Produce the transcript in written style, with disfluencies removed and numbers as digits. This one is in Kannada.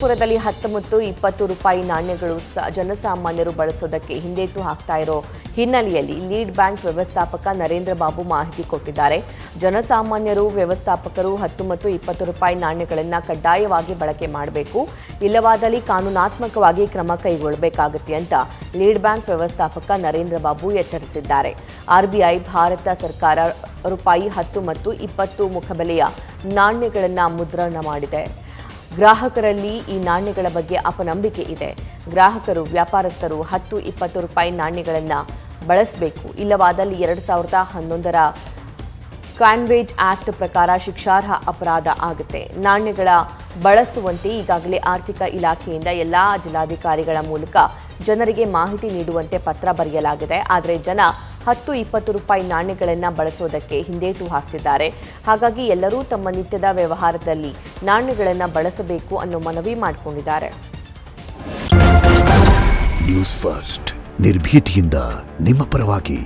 ಪುರದಲ್ಲಿ 10 ಮತ್ತು 20 ರೂಪಾಯಿ ನಾಣ್ಯಗಳು ಜನಸಾಮಾನ್ಯರು ಬಳಸೋದಕ್ಕೆ ಹಿಂದೇಟು ಹಾಕ್ತಾ ಇರೋ ಹಿನ್ನೆಲೆಯಲ್ಲಿ ಲೀಡ್ ಬ್ಯಾಂಕ್ ವ್ಯವಸ್ಥಾಪಕ ನರೇಂದ್ರ ಬಾಬು ಮಾಹಿತಿ ಕೊಟ್ಟಿದ್ದಾರೆ. ಜನಸಾಮಾನ್ಯರು ವ್ಯವಸ್ಥಾಪಕರು 10 ಮತ್ತು 20 ರೂಪಾಯಿ ನಾಣ್ಯಗಳನ್ನು ಕಡ್ಡಾಯವಾಗಿ ಬಳಕೆ ಮಾಡಬೇಕು, ಇಲ್ಲವಾದಲ್ಲಿ ಕಾನೂನಾತ್ಮಕವಾಗಿ ಕ್ರಮ ಕೈಗೊಳ್ಳಬೇಕಾಗುತ್ತೆ ಅಂತ ಲೀಡ್ ಬ್ಯಾಂಕ್ ವ್ಯವಸ್ಥಾಪಕ ನರೇಂದ್ರ ಬಾಬು ಎಚ್ಚರಿಸಿದ್ದಾರೆ. ಆರ್ಬಿಐ ಭಾರತ ಸರ್ಕಾರ ರೂಪಾಯಿ 10 ಮತ್ತು 20 ಮುಖಬೆಲೆಯ ನಾಣ್ಯಗಳನ್ನು ಮುದ್ರಣ ಮಾಡಿದೆ. ಗ್ರಾಹಕರಲ್ಲಿ ಈ ನಾಣ್ಯಗಳ ಬಗ್ಗೆ ಅಪನಂಬಿಕೆ ಇದೆ. ಗ್ರಾಹಕರು ವ್ಯಾಪಾರಸ್ಥರು 10-20 ರೂಪಾಯಿ ನಾಣ್ಯಗಳನ್ನು ಬಳಸಬೇಕು, ಇಲ್ಲವಾದಲ್ಲಿ 2011ರ ಕಾನ್ವೇಜ್ ಆಕ್ಟ್ ಪ್ರಕಾರ ಶಿಕ್ಷಾರ್ಹ ಅಪರಾಧ ಆಗುತ್ತೆ. ನಾಣ್ಯಗಳ ಬಳಸುವಂತೆ ಈಗಾಗಲೇ ಆರ್ಥಿಕ ಇಲಾಖೆಯಿಂದ ಎಲ್ಲಾ ಜಿಲ್ಲಾಧಿಕಾರಿಗಳ ಮೂಲಕ ಜನರಿಗೆ ಮಾಹಿತಿ ನೀಡುವಂತೆ ಪತ್ರ ಬರೆಯಲಾಗಿದೆ. ಆದರೆ ಜನ 10-20 ರೂಪಾಯಿ ನಾಣ್ಯಗಳನ್ನು ಬಳಸೋದಕ್ಕೆ ಹಿಂದೇಟು ಹಾಕ್ತಿದ್ದಾರೆ. ಹಾಗಾಗಿ ಎಲ್ಲರೂ ತಮ್ಮ ನಿತ್ಯದ ವ್ಯವಹಾರದಲ್ಲಿ ನಾಣ್ಯಗಳನ್ನು ಬಳಸಬೇಕು ಅನ್ನೋ ಮನವಿ ಮಾಡಿಕೊಂಡಿದ್ದಾರೆ. ನ್ಯೂಸ್ ಫಸ್ಟ್ ನಿರ್ಭೀತಿಯಿಂದ ನಿಮ್ಮ ಪರವಾಗಿ.